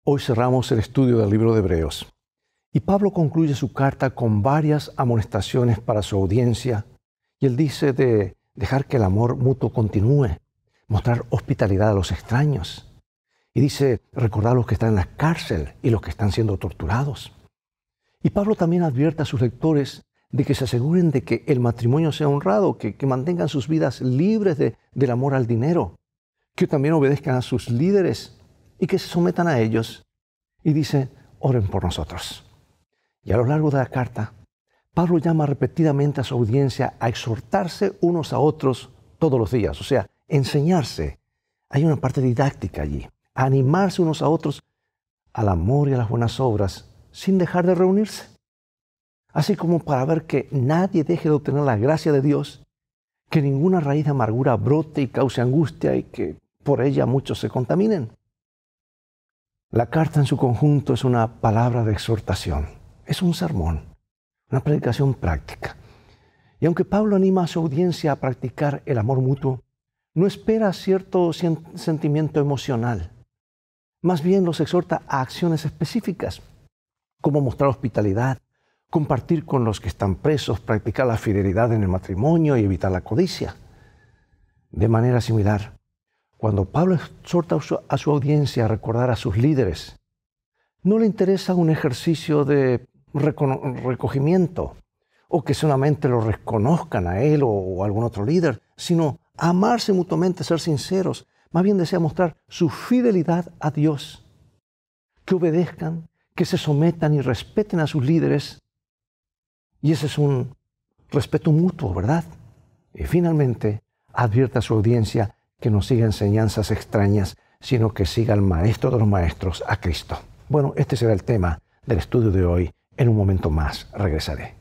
Hoy cerramos el estudio del libro de Hebreos y Pablo concluye su carta con varias amonestaciones para su audiencia y él dice de dejar que el amor mutuo continúe, mostrar hospitalidad a los extraños y dice recordar a los que están en la cárcel y los que están siendo torturados. Y Pablo también advierte a sus lectores de que se aseguren de que el matrimonio sea honrado, que mantengan sus vidas libres del amor al dinero, que también obedezcan a sus líderes y que se sometan a ellos. Y dice, oren por nosotros. Y a lo largo de la carta, Pablo llama repetidamente a su audiencia a exhortarse unos a otros todos los días, o sea, enseñarse. Hay una parte didáctica allí, a animarse unos a otros al amor y a las buenas obras, sin dejar de reunirse. Así como para ver que nadie deje de obtener la gracia de Dios, que ninguna raíz de amargura brote y cause angustia y que por ella muchos se contaminen. La carta en su conjunto es una palabra de exhortación, es un sermón, una predicación práctica. Y aunque Pablo anima a su audiencia a practicar el amor mutuo, no espera cierto sentimiento emocional. Más bien los exhorta a acciones específicas, como mostrar hospitalidad, compartir con los que están presos, practicar la fidelidad en el matrimonio y evitar la codicia. De manera similar, cuando Pablo exhorta a su audiencia a recordar a sus líderes, no le interesa un ejercicio de recogimiento o que solamente lo reconozcan a él o a algún otro líder, sino amarse mutuamente, ser sinceros. Más bien desea mostrar su fidelidad a Dios, que obedezcan, que se sometan y respeten a sus líderes. Y ese es un respeto mutuo, ¿verdad? Y finalmente, advierte a su audiencia que no siga enseñanzas extrañas, sino que siga al Maestro de los Maestros, a Cristo. Bueno, este será el tema del estudio de hoy. En un momento más regresaré.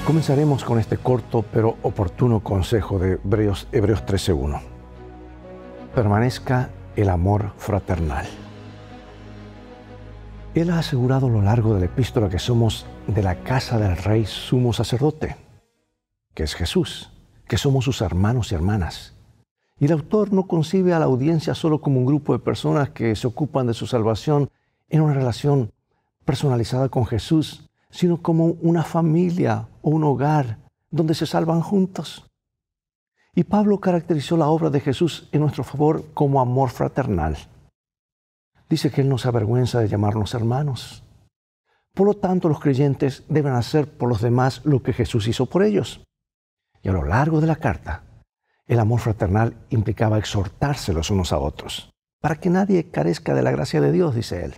Comenzaremos con este corto pero oportuno consejo de Hebreos 13:1. Permanezca el amor fraternal. Él ha asegurado a lo largo de la epístola que somos de la casa del Rey sumo sacerdote, que es Jesús, que somos sus hermanos y hermanas. Y el autor no concibe a la audiencia solo como un grupo de personas que se ocupan de su salvación en una relación personalizada con Jesús, sino como una familia o un hogar donde se salvan juntos. Y Pablo caracterizó la obra de Jesús en nuestro favor como amor fraternal. Dice que Él no se avergüenza de llamarnos hermanos. Por lo tanto, los creyentes deben hacer por los demás lo que Jesús hizo por ellos. Y a lo largo de la carta, el amor fraternal implicaba exhortarse los unos a otros, para que nadie carezca de la gracia de Dios, dice él.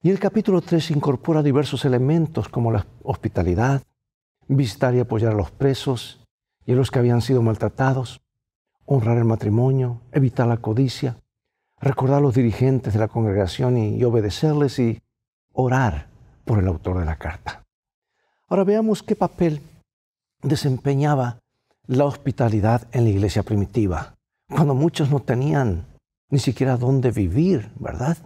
Y el capítulo 3 incorpora diversos elementos como la hospitalidad, visitar y apoyar a los presos y a los que habían sido maltratados, honrar el matrimonio, evitar la codicia, recordar a los dirigentes de la congregación y obedecerles y orar por el autor de la carta. Ahora veamos qué papel desempeñaba la hospitalidad en la iglesia primitiva, cuando muchos no tenían ni siquiera dónde vivir, ¿verdad?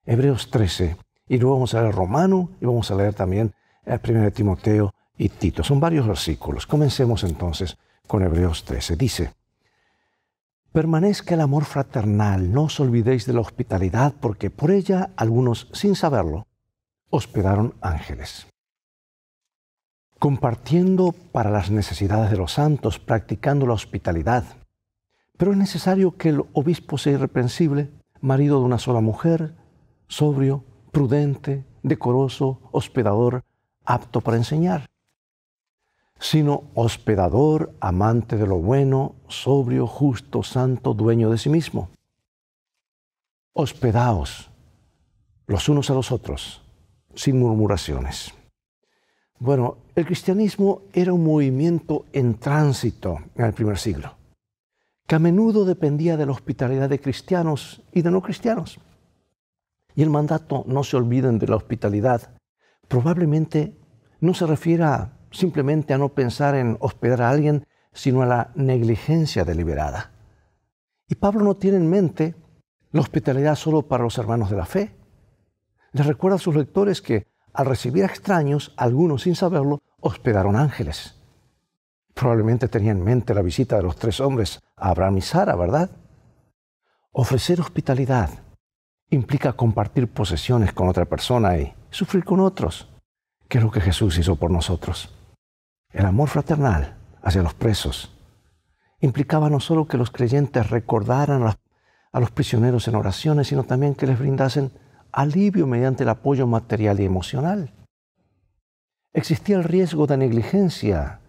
Hebreos 13. Y luego vamos a leer Romano y vamos a leer también el 1 Timoteo y Tito. Son varios versículos. Comencemos entonces con Hebreos 13. Dice, permanezca el amor fraternal, no os olvidéis de la hospitalidad, porque por ella algunos, sin saberlo, hospedaron ángeles. Compartiendo para las necesidades de los santos, practicando la hospitalidad. Pero es necesario que el obispo sea irreprensible, marido de una sola mujer, sobrio, prudente, decoroso, hospedador, apto para enseñar. Sino hospedador, amante de lo bueno, sobrio, justo, santo, dueño de sí mismo. Hospedaos los unos a los otros, sin murmuraciones. Bueno, el cristianismo era un movimiento en tránsito en el primer siglo, que a menudo dependía de la hospitalidad de cristianos y de no cristianos. Y el mandato "no se olviden de la hospitalidad" probablemente no se refiere simplemente a no pensar en hospedar a alguien, sino a la negligencia deliberada. Y Pablo no tiene en mente la hospitalidad solo para los hermanos de la fe. Les recuerda a sus lectores que al recibir a extraños, algunos sin saberlo, hospedaron ángeles. Probablemente tenía en mente la visita de los 3 hombres a Abraham y Sara, ¿verdad? Ofrecer hospitalidad implica compartir posesiones con otra persona y sufrir con otros, que es lo que Jesús hizo por nosotros. El amor fraternal hacia los presos implicaba no solo que los creyentes recordaran a los prisioneros en oraciones, sino también que les brindasen alivio mediante el apoyo material y emocional. Existía el riesgo de negligencia,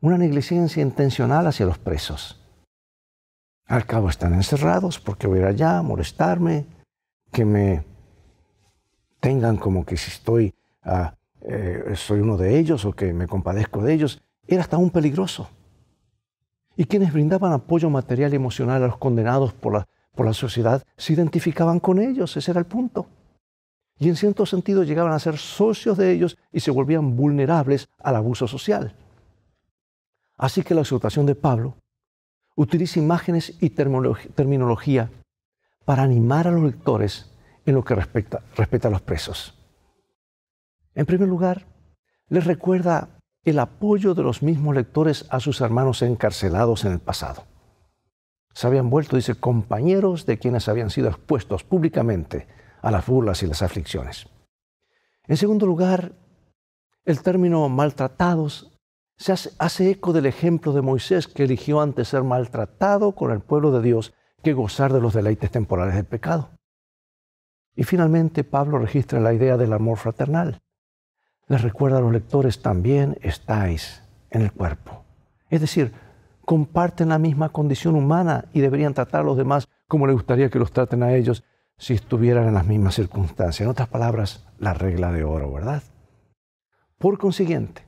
una negligencia intencional hacia los presos. Al cabo están encerrados, ¿por qué voy a ir allá a molestarme? Que me tengan como que si soy uno de ellos o que me compadezco de ellos. Era hasta aún peligroso. Y quienes brindaban apoyo material y emocional a los condenados por la sociedad se identificaban con ellos, ese era el punto. Y en cierto sentido llegaban a ser socios de ellos y se volvían vulnerables al abuso social. Así que la exhortación de Pablo utiliza imágenes y terminología para animar a los lectores en lo que respecta a los presos. En primer lugar, les recuerda el apoyo de los mismos lectores a sus hermanos encarcelados en el pasado. Se habían vuelto, dice, compañeros de quienes habían sido expuestos públicamente a las burlas y las aflicciones. En segundo lugar, el término maltratados se hace eco del ejemplo de Moisés, que eligió antes ser maltratado con el pueblo de Dios que gozar de los deleites temporales del pecado. Y finalmente, Pablo registra la idea del amor fraternal. Les recuerda a los lectores, también estáis en el cuerpo. Es decir, comparten la misma condición humana y deberían tratar a los demás como les gustaría que los traten a ellos si estuvieran en las mismas circunstancias. En otras palabras, la regla de oro, ¿verdad? Por consiguiente,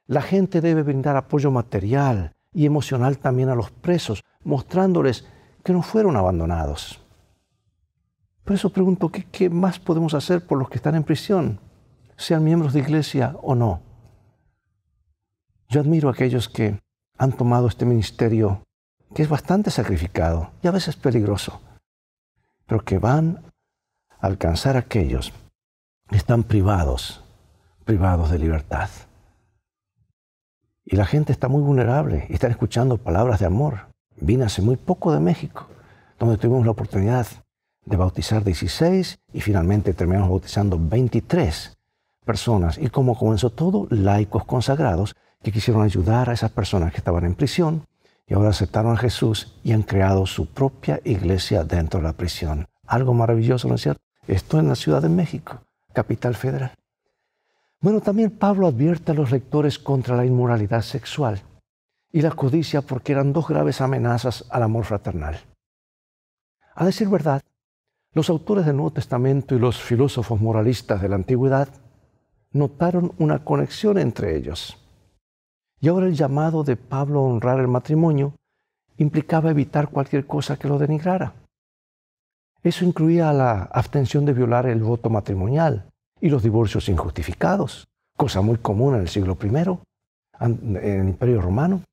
la gente debe brindar apoyo material y emocional también a los presos, mostrándoles que no fueron abandonados. Por eso pregunto, ¿qué más podemos hacer por los que están en prisión, sean miembros de iglesia o no? Yo admiro a aquellos que han tomado este ministerio, que es bastante sacrificado y a veces peligroso, pero que van a alcanzar a aquellos que están privados de libertad. Y la gente está muy vulnerable y están escuchando palabras de amor. Vine hace muy poco de México, donde tuvimos la oportunidad de bautizar 16 y finalmente terminamos bautizando 23 personas. Y como comenzó todo, laicos consagrados que quisieron ayudar a esas personas que estaban en prisión y ahora aceptaron a Jesús y han creado su propia iglesia dentro de la prisión. Algo maravilloso, ¿no es cierto? Esto en la Ciudad de México, capital federal. Bueno, también Pablo advierte a los lectores contra la inmoralidad sexual y la codicia, porque eran 2 graves amenazas al amor fraternal. A decir verdad, los autores del Nuevo Testamento y los filósofos moralistas de la Antigüedad notaron una conexión entre ellos. Y ahora el llamado de Pablo a honrar el matrimonio implicaba evitar cualquier cosa que lo denigrara. Eso incluía la abstención de violar el voto matrimonial y los divorcios injustificados, cosa muy común en el siglo I, en el Imperio Romano.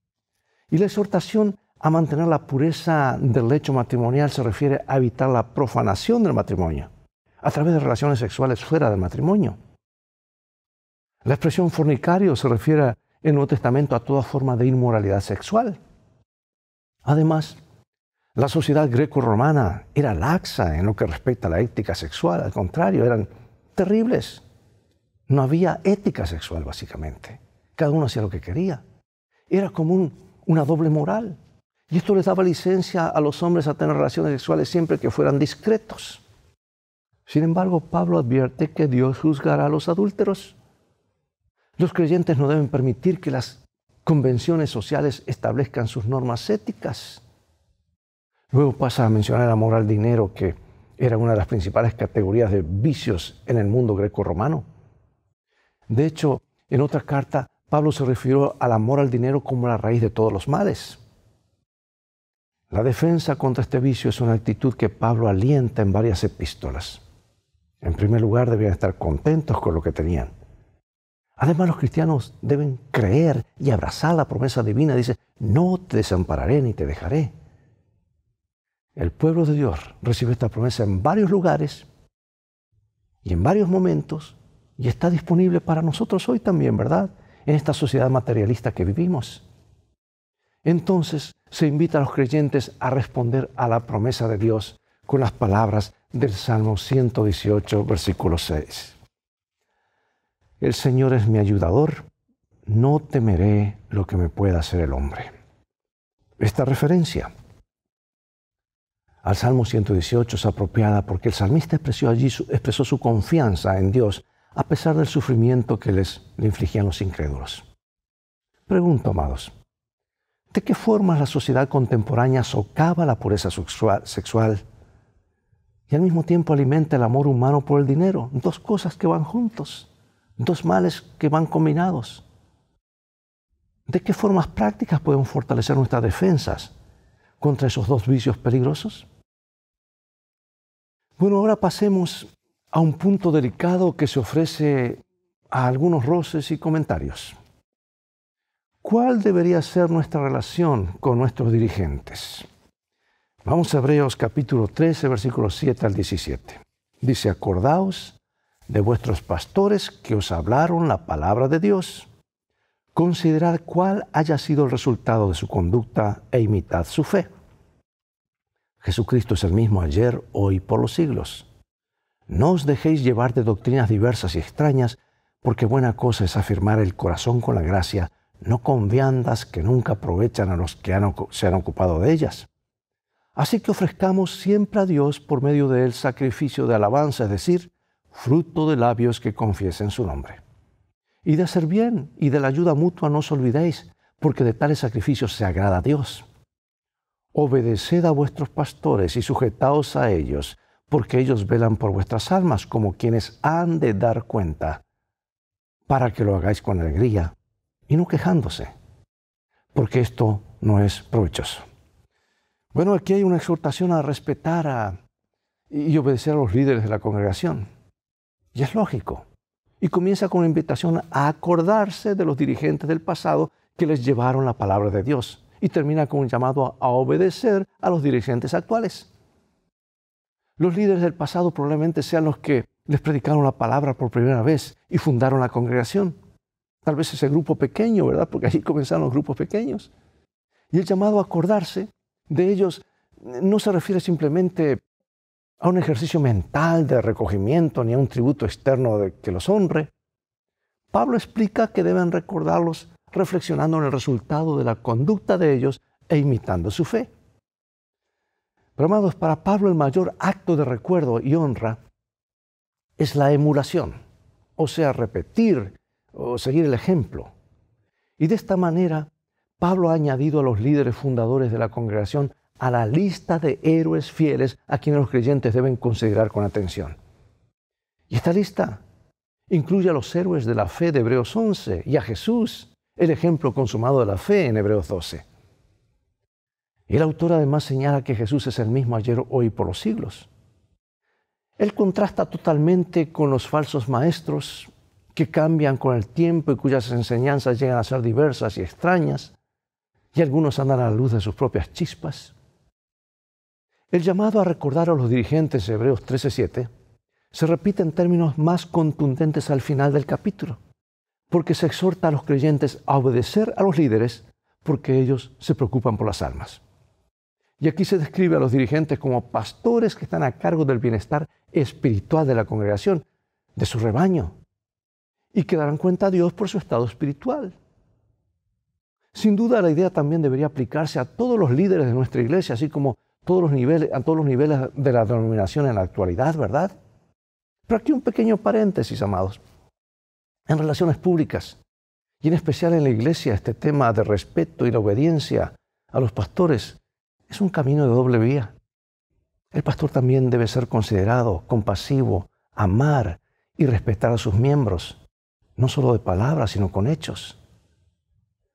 Y la exhortación a mantener la pureza del lecho matrimonial se refiere a evitar la profanación del matrimonio a través de relaciones sexuales fuera del matrimonio. La expresión fornicario se refiere en el Nuevo Testamento a toda forma de inmoralidad sexual. Además, la sociedad greco-romana era laxa en lo que respecta a la ética sexual. Al contrario, eran terribles. No había ética sexual, básicamente. Cada uno hacía lo que quería. Era como una doble moral. Y esto les daba licencia a los hombres a tener relaciones sexuales siempre que fueran discretos. Sin embargo, Pablo advierte que Dios juzgará a los adúlteros. Los creyentes no deben permitir que las convenciones sociales establezcan sus normas éticas. Luego pasa a mencionar el amor al dinero, que era una de las principales categorías de vicios en el mundo greco-romano. De hecho, en otra carta, Pablo se refirió al amor al dinero como la raíz de todos los males. La defensa contra este vicio es una actitud que Pablo alienta en varias epístolas. En primer lugar, debían estar contentos con lo que tenían. Además, los cristianos deben creer y abrazar la promesa divina. Dice, no te desampararé ni te dejaré. El pueblo de Dios recibe esta promesa en varios lugares y en varios momentos y está disponible para nosotros hoy también, ¿verdad? En esta sociedad materialista que vivimos. Entonces se invita a los creyentes a responder a la promesa de Dios con las palabras del Salmo 118, versículo 6. El Señor es mi ayudador, no temeré lo que me pueda hacer el hombre. Esta referencia al Salmo 118 es apropiada porque el salmista expresó su confianza en Dios a pesar del sufrimiento que le infligían los incrédulos. Pregunto, amados, ¿de qué forma la sociedad contemporánea socava la pureza sexual y al mismo tiempo alimenta el amor humano por el dinero? Dos cosas que van juntos, dos males que van combinados. ¿De qué formas prácticas podemos fortalecer nuestras defensas contra esos dos vicios peligrosos? Bueno, ahora pasemos a un punto delicado que se ofrece a algunos roces y comentarios. ¿Cuál debería ser nuestra relación con nuestros dirigentes? Vamos a Hebreos capítulo 13, versículos 7 al 17. Dice, acordaos de vuestros pastores que os hablaron la palabra de Dios. Considerad cuál haya sido el resultado de su conducta e imitad su fe. Jesucristo es el mismo ayer, hoy, por los siglos. No os dejéis llevar de doctrinas diversas y extrañas, porque buena cosa es afirmar el corazón con la gracia, no con viandas que nunca aprovechan a los que se han ocupado de ellas. Así que ofrezcamos siempre a Dios por medio de él sacrificio de alabanza, es decir, fruto de labios que confiesen su nombre. Y de hacer bien y de la ayuda mutua no os olvidéis, porque de tales sacrificios se agrada a Dios. Obedeced a vuestros pastores y sujetaos a ellos, porque ellos velan por vuestras almas como quienes han de dar cuenta, para que lo hagáis con alegría y no quejándose, porque esto no es provechoso. Bueno, aquí hay una exhortación a respetar y obedecer a los líderes de la congregación. Y es lógico. Y comienza con una invitación a acordarse de los dirigentes del pasado que les llevaron la palabra de Dios. Y termina con un llamado a obedecer a los dirigentes actuales. Los líderes del pasado probablemente sean los que les predicaron la palabra por primera vez y fundaron la congregación. Tal vez ese grupo pequeño, ¿verdad? Porque allí comenzaron los grupos pequeños. Y el llamado a acordarse de ellos no se refiere simplemente a un ejercicio mental de recogimiento ni a un tributo externo que los honre. Pablo explica que deben recordarlos reflexionando en el resultado de la conducta de ellos e imitando su fe. Pero amados, para Pablo el mayor acto de recuerdo y honra es la emulación, o sea, repetir o seguir el ejemplo. Y de esta manera, Pablo ha añadido a los líderes fundadores de la congregación a la lista de héroes fieles a quienes los creyentes deben considerar con atención. Y esta lista incluye a los héroes de la fe de Hebreos 11 y a Jesús, el ejemplo consumado de la fe en Hebreos 12. Y el autor además señala que Jesús es el mismo ayer, hoy y por los siglos. Él contrasta totalmente con los falsos maestros que cambian con el tiempo y cuyas enseñanzas llegan a ser diversas y extrañas, y algunos andan a la luz de sus propias chispas. El llamado a recordar a los dirigentes de Hebreos 13:7 se repite en términos más contundentes al final del capítulo, porque se exhorta a los creyentes a obedecer a los líderes porque ellos se preocupan por las almas. Y aquí se describe a los dirigentes como pastores que están a cargo del bienestar espiritual de la congregación, de su rebaño, y que darán cuenta a Dios por su estado espiritual. Sin duda, la idea también debería aplicarse a todos los líderes de nuestra iglesia, así como a todos los niveles de la denominación en la actualidad, ¿verdad? Pero aquí un pequeño paréntesis, amados. En relaciones públicas, y en especial en la iglesia, este tema de respeto y la obediencia a los pastores es un camino de doble vía. El pastor también debe ser considerado, compasivo, amar y respetar a sus miembros, no solo de palabras, sino con hechos.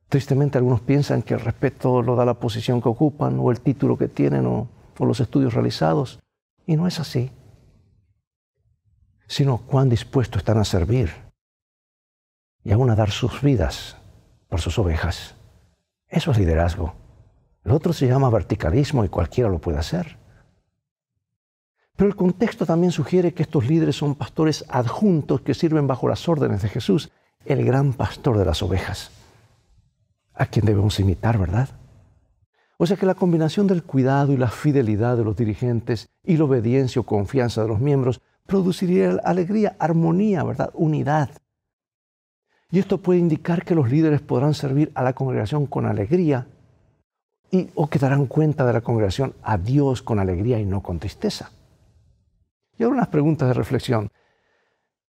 Tristemente, algunos piensan que el respeto lo da la posición que ocupan, o el título que tienen, o los estudios realizados. Y no es así. Sino cuán dispuestos están a servir y aún a dar sus vidas por sus ovejas. Eso es liderazgo. Lo otro se llama verticalismo y cualquiera lo puede hacer. Pero el contexto también sugiere que estos líderes son pastores adjuntos que sirven bajo las órdenes de Jesús, el gran pastor de las ovejas, a quien debemos imitar, ¿verdad? O sea que la combinación del cuidado y la fidelidad de los dirigentes y la obediencia o confianza de los miembros produciría alegría, armonía, ¿verdad? Unidad. Y esto puede indicar que los líderes podrán servir a la congregación con alegría o que darán cuenta de la congregación a Dios con alegría y no con tristeza. Y ahora unas preguntas de reflexión.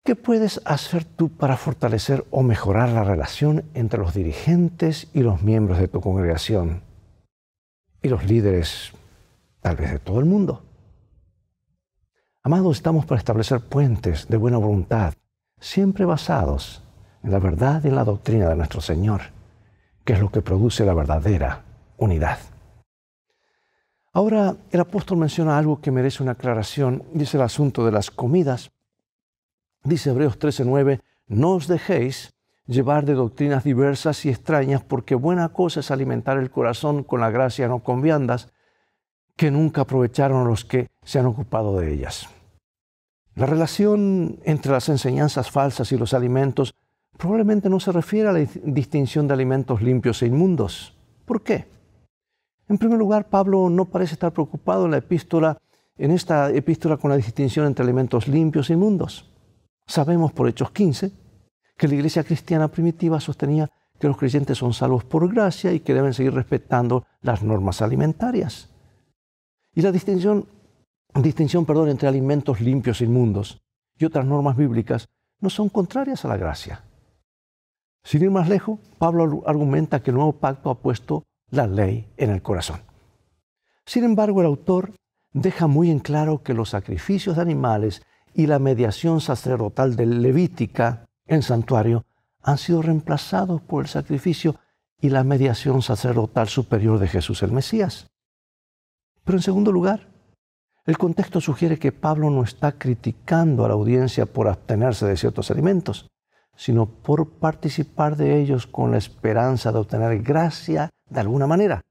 ¿Qué puedes hacer tú para fortalecer o mejorar la relación entre los dirigentes y los miembros de tu congregación? Y los líderes, tal vez de todo el mundo. Amados, estamos para establecer puentes de buena voluntad, siempre basados en la verdad y en la doctrina de nuestro Señor, que es lo que produce la verdadera unidad. Ahora, el apóstol menciona algo que merece una aclaración, y es el asunto de las comidas. Dice Hebreos 13:9, no os dejéis llevar de doctrinas diversas y extrañas, porque buena cosa es alimentar el corazón con la gracia no con viandas, que nunca aprovecharon los que se han ocupado de ellas. La relación entre las enseñanzas falsas y los alimentos probablemente no se refiere a la distinción de alimentos limpios e inmundos. ¿Por qué? En primer lugar, Pablo no parece estar preocupado en esta epístola con la distinción entre alimentos limpios e inmundos. Sabemos por Hechos 15 que la iglesia cristiana primitiva sostenía que los creyentes son salvos por gracia y que deben seguir respetando las normas alimentarias. Y la distinción entre alimentos limpios e inmundos y otras normas bíblicas no son contrarias a la gracia. Sin ir más lejos, Pablo argumenta que el nuevo pacto ha puesto la ley en el corazón. Sin embargo, el autor deja muy en claro que los sacrificios de animales y la mediación sacerdotal de Levítica en santuario han sido reemplazados por el sacrificio y la mediación sacerdotal superior de Jesús el Mesías. Pero en segundo lugar, el contexto sugiere que Pablo no está criticando a la audiencia por abstenerse de ciertos alimentos, sino por participar de ellos con la esperanza de obtener gracia de alguna manera.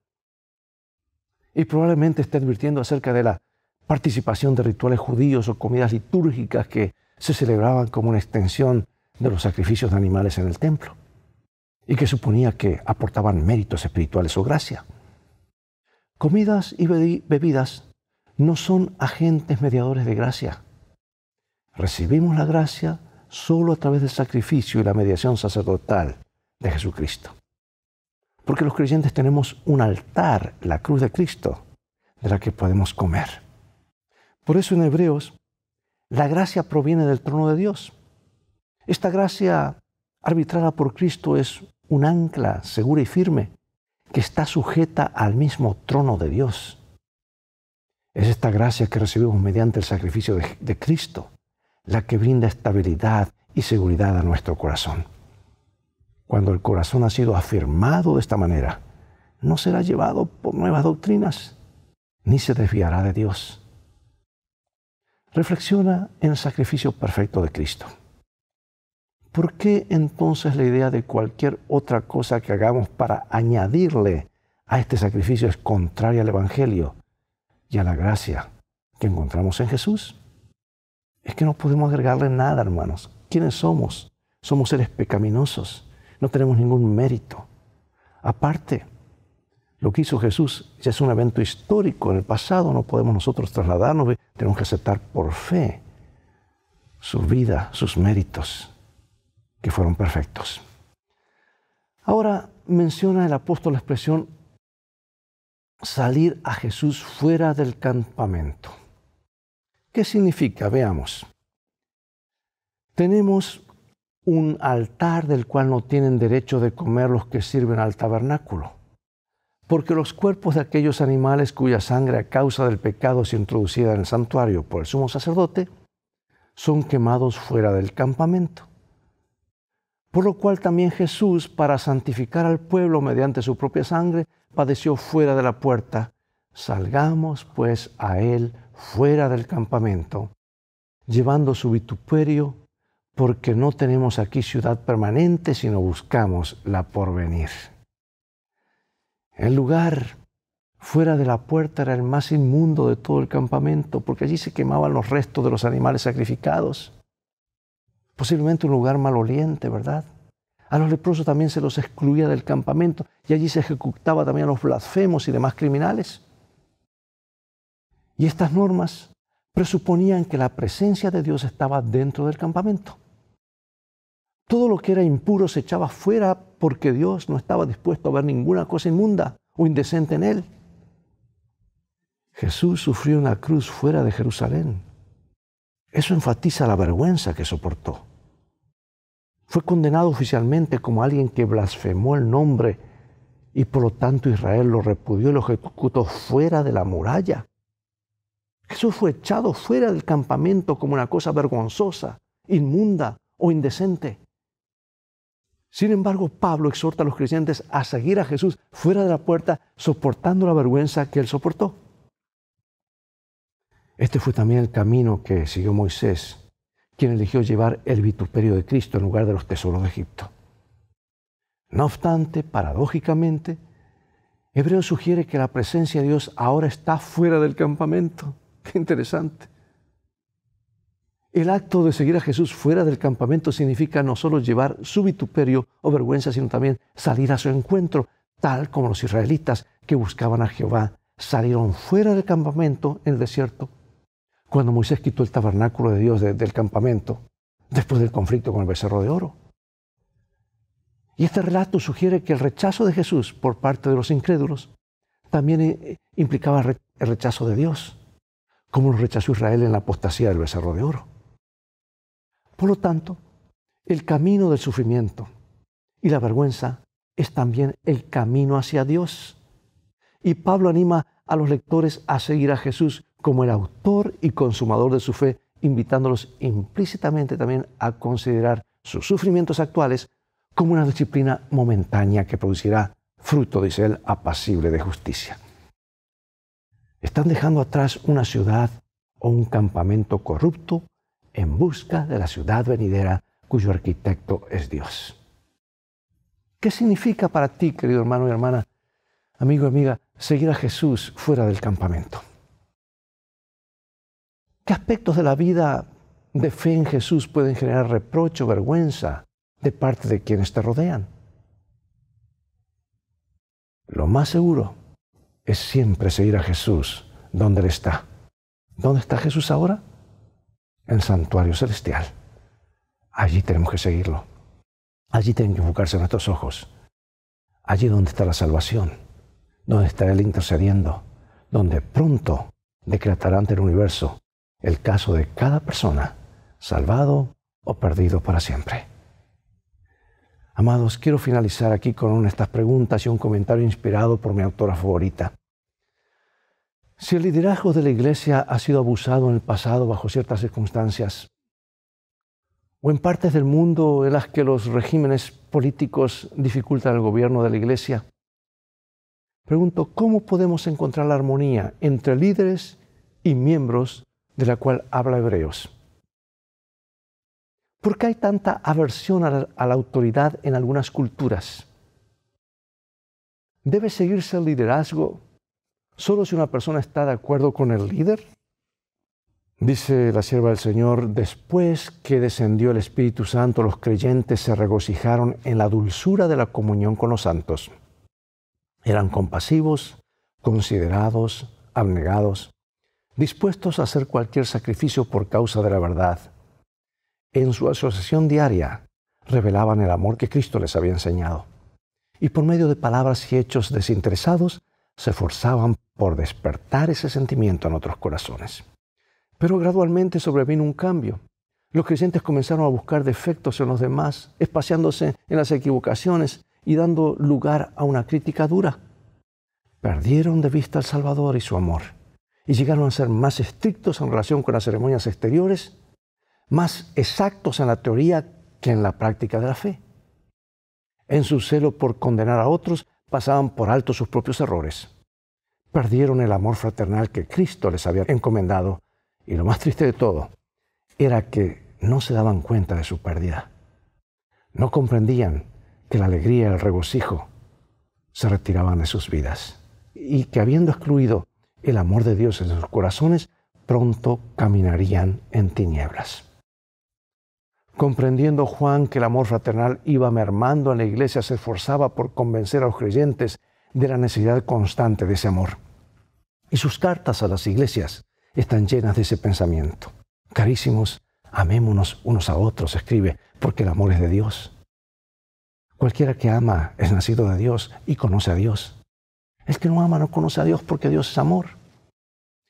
Y probablemente esté advirtiendo acerca de la participación de rituales judíos o comidas litúrgicas que se celebraban como una extensión de los sacrificios de animales en el templo y que suponía que aportaban méritos espirituales o gracia. Comidas y bebidas no son agentes mediadores de gracia. Recibimos la gracia solo a través del sacrificio y la mediación sacerdotal de Jesucristo. Porque los creyentes tenemos un altar, la cruz de Cristo, de la que podemos comer. Por eso en Hebreos, la gracia proviene del trono de Dios. Esta gracia arbitrada por Cristo es un ancla segura y firme que está sujeta al mismo trono de Dios. Es esta gracia que recibimos mediante el sacrificio de Cristo, la que brinda estabilidad y seguridad a nuestro corazón. Cuando el corazón ha sido afirmado de esta manera, no será llevado por nuevas doctrinas, ni se desviará de Dios. Reflexiona en el sacrificio perfecto de Cristo. ¿Por qué entonces la idea de cualquier otra cosa que hagamos para añadirle a este sacrificio es contraria al Evangelio y a la gracia que encontramos en Jesús? Es que no podemos agregarle nada, hermanos. ¿Quiénes somos? Somos seres pecaminosos. No tenemos ningún mérito. Aparte, lo que hizo Jesús ya es un evento histórico. En el pasado no podemos nosotros trasladarnos. Tenemos que aceptar por fe su vida, sus méritos, que fueron perfectos. Ahora menciona el apóstol la expresión salir a Jesús fuera del campamento. ¿Qué significa? Veamos. Tenemos un altar del cual no tienen derecho de comer los que sirven al tabernáculo, porque los cuerpos de aquellos animales cuya sangre a causa del pecado es introducida en el santuario por el sumo sacerdote, son quemados fuera del campamento. Por lo cual también Jesús, para santificar al pueblo mediante su propia sangre, padeció fuera de la puerta. Salgamos pues a él fuera del campamento, llevando su vituperio, porque no tenemos aquí ciudad permanente, sino buscamos la porvenir. El lugar Fuera de la puerta era el más inmundo de todo el campamento, porque allí se quemaban los restos de los animales sacrificados. Posiblemente un lugar maloliente, ¿verdad? A los leprosos también se los excluía del campamento y allí se ejecutaba también a los blasfemos y demás criminales. Y estas normas presuponían que la presencia de Dios estaba dentro del campamento. Todo lo que era impuro se echaba fuera porque Dios no estaba dispuesto a ver ninguna cosa inmunda o indecente en él. Jesús sufrió en la cruz fuera de Jerusalén. Eso enfatiza la vergüenza que soportó. Fue condenado oficialmente como alguien que blasfemó el nombre y por lo tanto Israel lo repudió y lo ejecutó fuera de la muralla. Jesús fue echado fuera del campamento como una cosa vergonzosa, inmunda o indecente. Sin embargo, Pablo exhorta a los creyentes a seguir a Jesús fuera de la puerta, soportando la vergüenza que él soportó. Este fue también el camino que siguió Moisés, quien eligió llevar el vituperio de Cristo en lugar de los tesoros de Egipto. No obstante, paradójicamente, Hebreos sugiere que la presencia de Dios ahora está fuera del campamento. Qué interesante. El acto de seguir a Jesús fuera del campamento significa no solo llevar su vituperio o vergüenza, sino también salir a su encuentro, tal como los israelitas que buscaban a Jehová salieron fuera del campamento en el desierto. Cuando Moisés quitó el tabernáculo de Dios del campamento, después del conflicto con el becerro de oro. Y este relato sugiere que el rechazo de Jesús por parte de los incrédulos también implicaba el rechazo de Dios, como lo rechazó Israel en la apostasía del becerro de oro. Por lo tanto, el camino del sufrimiento y la vergüenza es también el camino hacia Dios. Y Pablo anima a los lectores a seguir a Jesús como el autor y consumador de su fe, invitándolos implícitamente también a considerar sus sufrimientos actuales como una disciplina momentánea que producirá fruto, dice él, apacible de justicia. Están dejando atrás una ciudad o un campamento corrupto en busca de la ciudad venidera cuyo arquitecto es Dios. ¿Qué significa para ti, querido hermano y hermana, amigo y amiga, seguir a Jesús fuera del campamento? ¿Qué aspectos de la vida de fe en Jesús pueden generar reproche o vergüenza de parte de quienes te rodean? Lo más seguro es siempre seguir a Jesús donde Él está. ¿Dónde está Jesús ahora? En el santuario celestial. Allí tenemos que seguirlo. Allí tienen que enfocarse nuestros ojos. Allí donde está la salvación, donde está Él intercediendo, donde pronto decretará ante el universo el caso de cada persona, salvado o perdido para siempre. Amados, quiero finalizar aquí con una de estas preguntas y un comentario inspirado por mi autora favorita. Si el liderazgo de la Iglesia ha sido abusado en el pasado bajo ciertas circunstancias, o en partes del mundo en las que los regímenes políticos dificultan el gobierno de la Iglesia, pregunto, ¿cómo podemos encontrar la armonía entre líderes y miembros de la cual habla Hebreos? ¿Por qué hay tanta aversión a la autoridad en algunas culturas? ¿Debe seguirse el liderazgo solo si una persona está de acuerdo con el líder? Dice la sierva del Señor, después que descendió el Espíritu Santo, los creyentes se regocijaron en la dulzura de la comunión con los santos. Eran compasivos, considerados, abnegados, dispuestos a hacer cualquier sacrificio por causa de la verdad. En su asociación diaria revelaban el amor que Cristo les había enseñado. Y por medio de palabras y hechos desinteresados, se esforzaban por despertar ese sentimiento en otros corazones. Pero gradualmente sobrevino un cambio. Los creyentes comenzaron a buscar defectos en los demás, espaciándose en las equivocaciones y dando lugar a una crítica dura. Perdieron de vista al Salvador y su amor, y llegaron a ser más estrictos en relación con las ceremonias exteriores, más exactos en la teoría que en la práctica de la fe. En su celo por condenar a otros, pasaban por alto sus propios errores. Perdieron el amor fraternal que Cristo les había encomendado, y lo más triste de todo era que no se daban cuenta de su pérdida. No comprendían que la alegría y el regocijo se retiraban de sus vidas. y que habiendo excluido el amor de Dios en sus corazones, pronto caminarían en tinieblas. Comprendiendo Juan que el amor fraternal iba mermando en la iglesia, se esforzaba por convencer a los creyentes de la necesidad constante de ese amor. Y sus cartas a las iglesias están llenas de ese pensamiento. Carísimos, amémonos unos a otros, escribe, porque el amor es de Dios. Cualquiera que ama es nacido de Dios y conoce a Dios. El que no ama no conoce a Dios porque Dios es amor.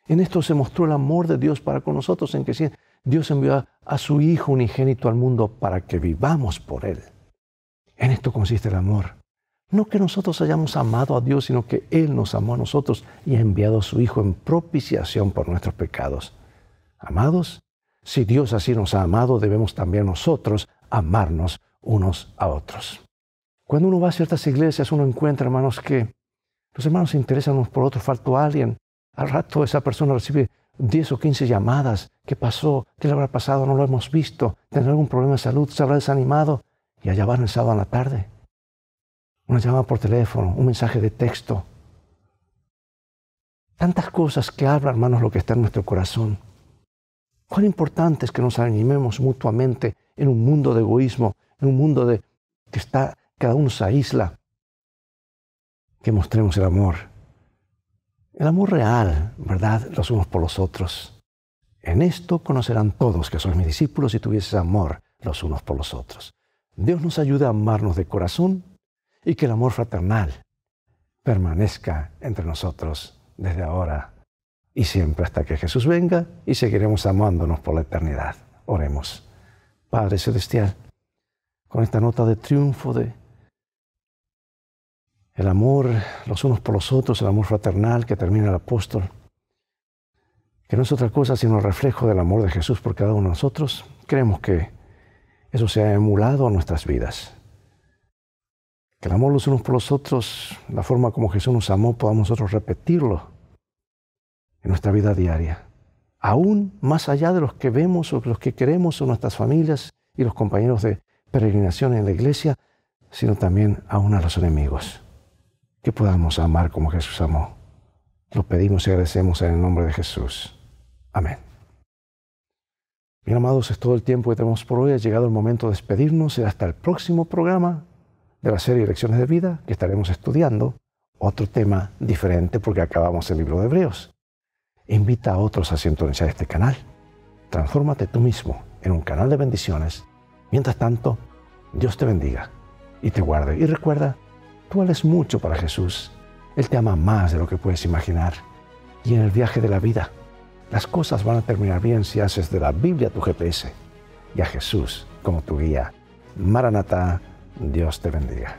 En esto se mostró el amor de Dios para con nosotros, en que Dios envió a su Hijo unigénito al mundo para que vivamos por Él. En esto consiste el amor. No que nosotros hayamos amado a Dios, sino que Él nos amó a nosotros y ha enviado a su Hijo en propiciación por nuestros pecados. Amados, si Dios así nos ha amado, debemos también nosotros amarnos unos a otros. Cuando uno va a ciertas iglesias, uno encuentra, hermanos, que los hermanos se interesan unos por otros, faltó alguien. Al rato esa persona recibe 10 o 15 llamadas. ¿Qué pasó? ¿Qué le habrá pasado? No lo hemos visto. ¿Tendrá algún problema de salud? ¿Se habrá desanimado? Y allá van el sábado en la tarde. Una llamada por teléfono, un mensaje de texto. Tantas cosas que hablan, hermanos, lo que está en nuestro corazón. Cuán importante es que nos animemos mutuamente en un mundo de egoísmo, en un mundo que está, cada uno se aísla. Que mostremos el amor real, ¿verdad?, los unos por los otros. En esto conocerán todos que sois mis discípulos si tuvieses amor los unos por los otros. Dios nos ayude a amarnos de corazón y que el amor fraternal permanezca entre nosotros desde ahora y siempre hasta que Jesús venga, y seguiremos amándonos por la eternidad. Oremos. Padre Celestial, con esta nota de triunfo de el amor los unos por los otros, el amor fraternal que termina el apóstol, que no es otra cosa sino el reflejo del amor de Jesús por cada uno de nosotros, queremos que eso sea emulado en nuestras vidas. Que el amor los unos por los otros, la forma como Jesús nos amó, podamos nosotros repetirlo en nuestra vida diaria. Aún más allá de los que vemos o los que queremos o nuestras familias y los compañeros de peregrinación en la iglesia, sino también aún a los enemigos. Que podamos amar como Jesús amó. Lo pedimos y agradecemos en el nombre de Jesús. Amén. Bien, amados, es todo el tiempo que tenemos por hoy. Ha llegado el momento de despedirnos y hasta el próximo programa de la serie Lecciones de Vida, que estaremos estudiando otro tema diferente porque acabamos el libro de Hebreos. Invita a otros a sintonizar este canal. Transfórmate tú mismo en un canal de bendiciones. Mientras tanto, Dios te bendiga y te guarde. Y recuerda, tú vales mucho para Jesús. Él te ama más de lo que puedes imaginar. Y en el viaje de la vida, las cosas van a terminar bien si haces de la Biblia tu GPS y a Jesús como tu guía. Maranatá, Dios te bendiga.